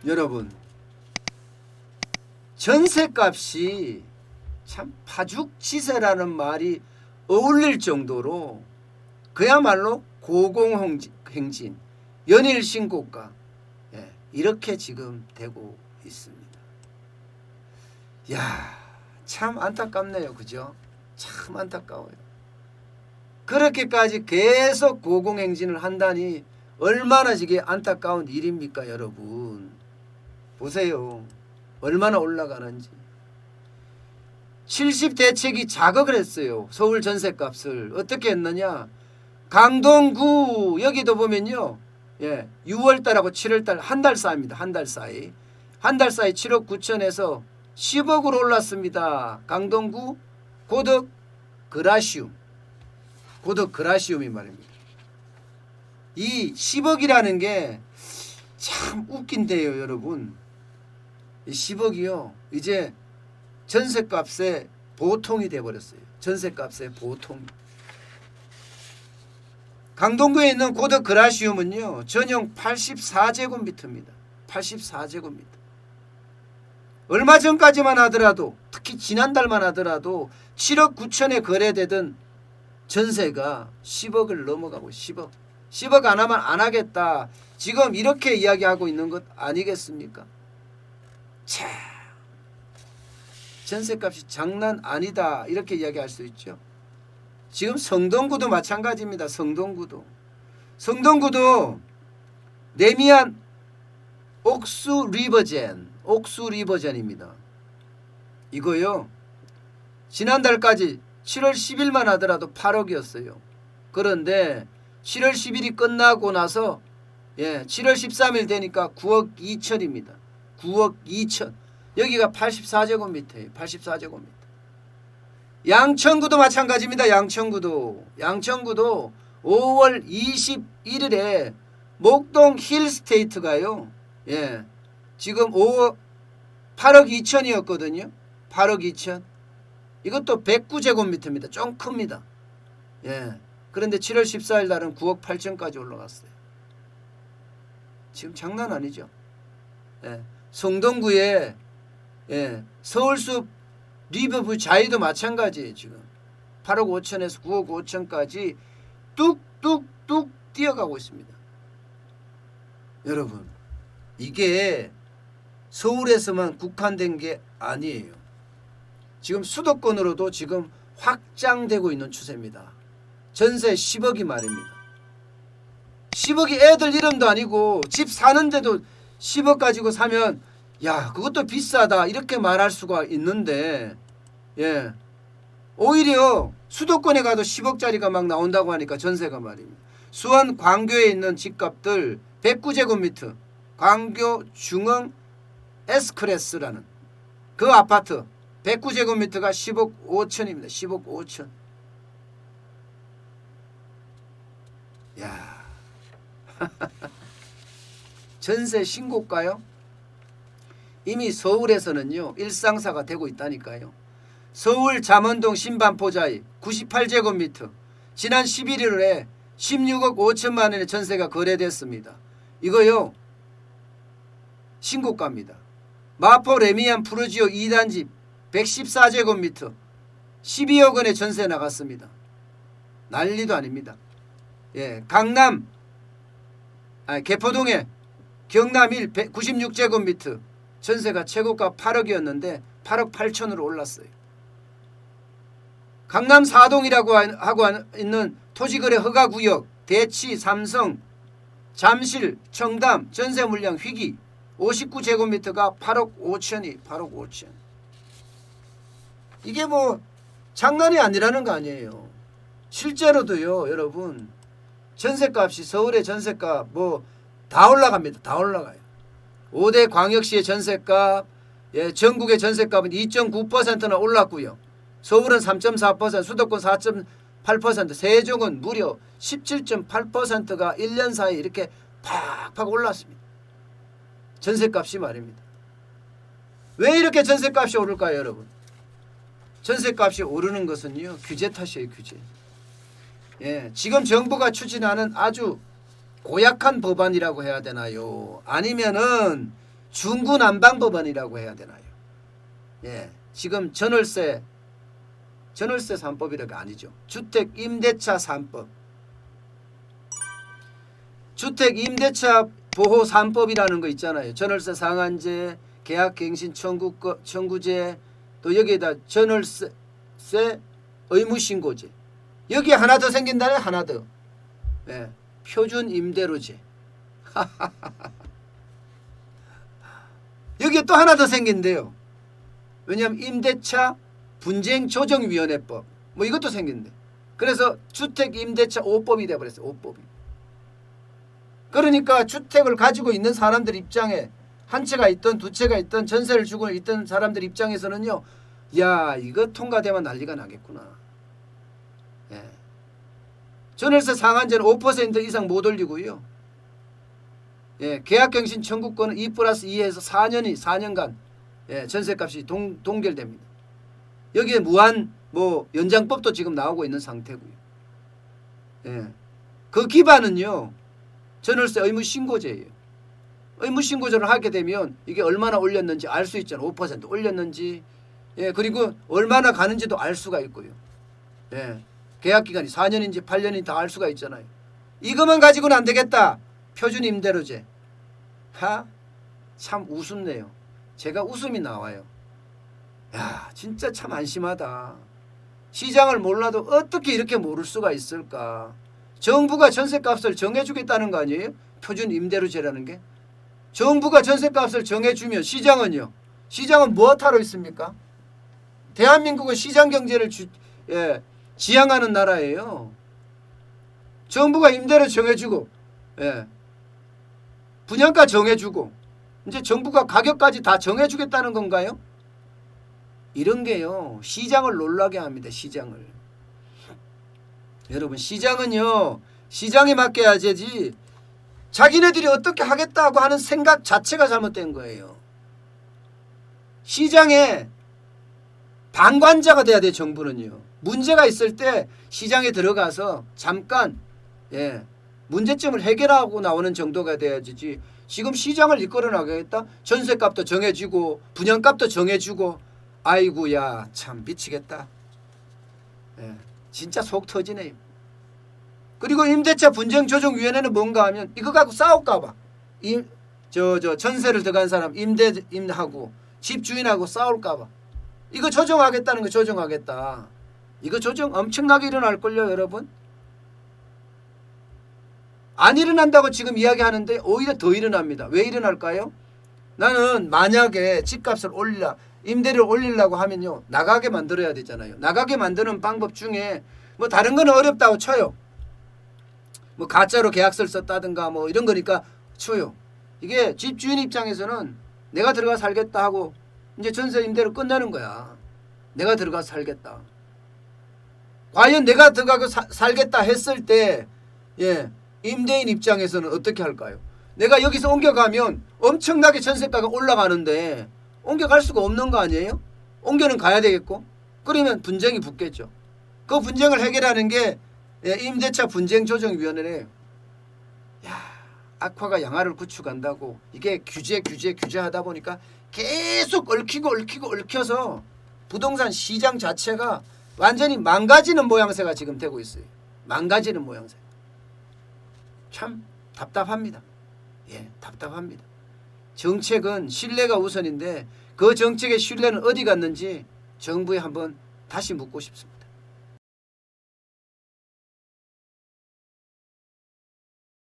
여러분, 전셋값이 참 파죽지세라는 말이 어울릴 정도로 그야말로 고공행진, 연일 신고가, 이렇게 지금 되고 있습니다. 야, 참 안타깝네요. 그죠? 참 안타까워요. 그렇게까지 계속 고공행진을 한다니 얼마나 이게 안타까운 일입니까, 여러분. 보세요. 얼마나 올라가는지. 70대책이 자극을 했어요. 서울 전셋값을. 어떻게 했느냐. 강동구 여기도 보면요. 6월달하고 7월달 한 달 사이입니다. 한 달 사이. 한 달 사이 7억 9천에서 10억으로 올랐습니다. 강동구 고덕 그라시움. 고덕 그라시움이 말입니다. 이 10억이라는 게 참 웃긴데요, 여러분. 이 10억이요. 이제 전셋값의 보통이 돼버렸어요. 전셋값의 보통. 강동구에 있는 고덕 그라시움은요. 전용 84제곱미터입니다. 84제곱미터. 얼마 전까지만 하더라도, 특히 지난달만 하더라도 7억 9천에 거래되던 전세가 10억을 넘어가고 10억. 10억 안 하면 안 하겠다. 지금 이렇게 이야기하고 있는 것 아니겠습니까? 참, 전세값이 장난 아니다. 이렇게 이야기할 수 있죠. 지금 성동구도 마찬가지입니다. 성동구도 레미안 옥수 리버젠입니다. 이거요. 지난달까지 7월 10일만 하더라도 8억이었어요. 그런데 7월 10일이 끝나고 나서 7월 13일 되니까 9억 2천입니다. 9억 2천. 여기가 84제곱미터예요. 84제곱미터. 양천구도 마찬가지입니다. 양천구도 5월 21일에 목동 힐스테이트가요. 지금 8억 2천이었거든요. 8억 2천. 이것도 109제곱미터입니다. 좀 큽니다. 그런데 7월 14일 날은 9억 8천까지 올라갔어요. 지금 장난 아니죠. 성동구에 서울숲 리버뷰 자이도 마찬가지예요. 지금 8억 5천에서 9억 5천까지 뚝뚝뚝 뛰어가고 있습니다. 여러분, 이게 서울에서만 국한된 게 아니에요. 지금 수도권으로도 지금 확장되고 있는 추세입니다. 전세 10억이 말입니다. 10억이 애들 이름도 아니고 집 사는데도 10억 가지고 사면 야, 그것도 비싸다 이렇게 말할 수가 있는데 오히려 수도권에 가도 10억짜리가 막 나온다고 하니까 전세가 말입니다. 수원 광교에 있는 집값들 109제곱미터 광교 중흥 S클래스라는 그 아파트 109제곱미터가 10억 5천입니다. 10억 5천. 야, 전세 신고가요? 이미 서울에서는요 일상사가 되고 있다니까요. 서울 잠원동 신반포자이 98제곱미터 지난 11일에 16억 5천만 원의 전세가 거래됐습니다. 이거요 신고가입니다. 마포 레미안 푸르지오 2단지 114제곱미터 12억 원의 전세 나갔습니다. 난리도 아닙니다. 강남 개포동에 경남 1 96제곱미터 전세가 최고가 8억이었는데 8억 8천으로 올랐어요. 강남 4동이라고 하고 있는 토지거래 허가구역 대치, 삼성, 잠실, 청담 전세 물량 휘기 59제곱미터가 8억 5천이 8억 5천. 이게 뭐 장난이 아니라는 거 아니에요. 실제로도요 여러분 전세값이 서울의 전세값 뭐 다 올라갑니다. 다 올라가요. 5대 광역시의 전세값 전국의 전세값은 2.9%나 올랐고요. 서울은 3.4%, 수도권 4.8%, 세종은 무려 17.8%가 1년 사이에 이렇게 팍팍 올랐습니다. 전세값이 말입니다. 왜 이렇게 전세값이 오를까요, 여러분? 전세값이 오르는 것은요, 규제 탓이에요, 규제. 지금 정부가 추진하는 아주 고약한 법안이라고 해야 되나요? 아니면은 중구난방법원이라고 해야 되나요? 예, 지금 전월세 3법이라가 아니죠. 주택 임대차 3법. 주택 임대차 보호 3법이라는 거 있잖아요. 전월세 상한제, 계약갱신 청구제, 또 여기에다 전월세 의무신고제. 여기 하나 더 생긴다네. 하나 더. 예, 표준 임대료제. 여기에 또 하나 더 생긴대요. 왜냐하면 임대차 분쟁조정위원회법 뭐 이것도 생긴대. 그래서 주택 임대차 5법이 돼버렸어요. 5법이. 그러니까 주택을 가지고 있는 사람들 입장에 한 채가 있든 두 채가 있든 전세를 주고 있던 사람들 입장에서는요. 야, 이거 통과되면 난리가 나겠구나. 예. 전월세 상한제는 5% 이상 못 올리고요. 예, 계약갱신 청구권은 2+2에서 4년간 예, 전세값이 동결됩니다. 여기에 무한 뭐 연장법도 지금 나오고 있는 상태고요. 예, 그 기반은요. 전월세 의무신고제예요. 의무신고제를 하게 되면 이게 얼마나 올렸는지 알 수 있잖아요. 5% 올렸는지. 예, 그리고 얼마나 가는지도 알 수가 있고요. 예, 계약기간이 4년인지 8년인지 다 알 수가 있잖아요. 이것만 가지고는 안 되겠다. 표준임대료제. 참 우습네요. 제가 웃음이 나와요. 야, 진짜 참 안심하다. 시장을 몰라도 어떻게 이렇게 모를 수가 있을까. 정부가 전세값을 정해주겠다는 거 아니에요? 표준임대료제라는 게. 정부가 전세값을 정해주면 시장은요. 시장은 무엇하러 있습니까? 대한민국은 시장경제를 지향하는 나라예요. 정부가 임대료 정해주고 예, 분양가 정해주고 이제 정부가 가격까지 다 정해주겠다는 건가요? 이런 게요. 시장을 놀라게 합니다. 시장을. 여러분 시장은요. 시장에 맡겨야 되지 자기네들이 어떻게 하겠다고 하는 생각 자체가 잘못된 거예요. 시장에 방관자가 돼야 돼요. 정부는요. 문제가 있을 때 시장에 들어가서 잠깐 문제점을 해결하고 나오는 정도가 돼야지. 지금 시장을 이끌어 나가겠다. 전세값도 정해주고 분양값도 정해주고 아이고야 참 미치겠다. 진짜 속 터지네요. 그리고 임대차 분쟁조정위원회는 뭔가 하면 이거 갖고 싸울까 봐. 전세를 들어간 사람 임하고 집주인하고 싸울까 봐. 이거 조정하겠다는 거 조정하겠다. 이거 조정 엄청나게 일어날걸요 여러분. 안 일어난다고 지금 이야기하는데 오히려 더 일어납니다. 왜 일어날까요? 나는 만약에 집값을 임대료를 올리려고 하면요. 나가게 만들어야 되잖아요. 나가게 만드는 방법 중에 뭐 다른 건 어렵다고 쳐요. 뭐 가짜로 계약서를 썼다든가 뭐 이런 거니까 쳐요. 이게 집주인 입장에서는 내가 들어가 살겠다 하고 이제 전세 임대료 끝내는 거야. 내가 들어가 살겠다. 과연 내가 들어가서 살겠다 했을 때 임대인 입장에서는 어떻게 할까요? 내가 여기서 옮겨가면 엄청나게 전세가가 올라가는데 옮겨갈 수가 없는 거 아니에요? 옮겨는 가야 되겠고 그러면 분쟁이 붙겠죠. 그 분쟁을 해결하는 게 임대차 분쟁조정위원회래요. 야, 악화가 양화를 구축한다고 이게 규제하다 보니까 계속 얽혀서 부동산 시장 자체가 완전히 망가지는 모양새가 지금 되고 있어요. 망가지는 모양새. 참 답답합니다. 예, 답답합니다. 정책은 신뢰가 우선인데 그 정책의 신뢰는 어디 갔는지 정부에 한번 다시 묻고 싶습니다.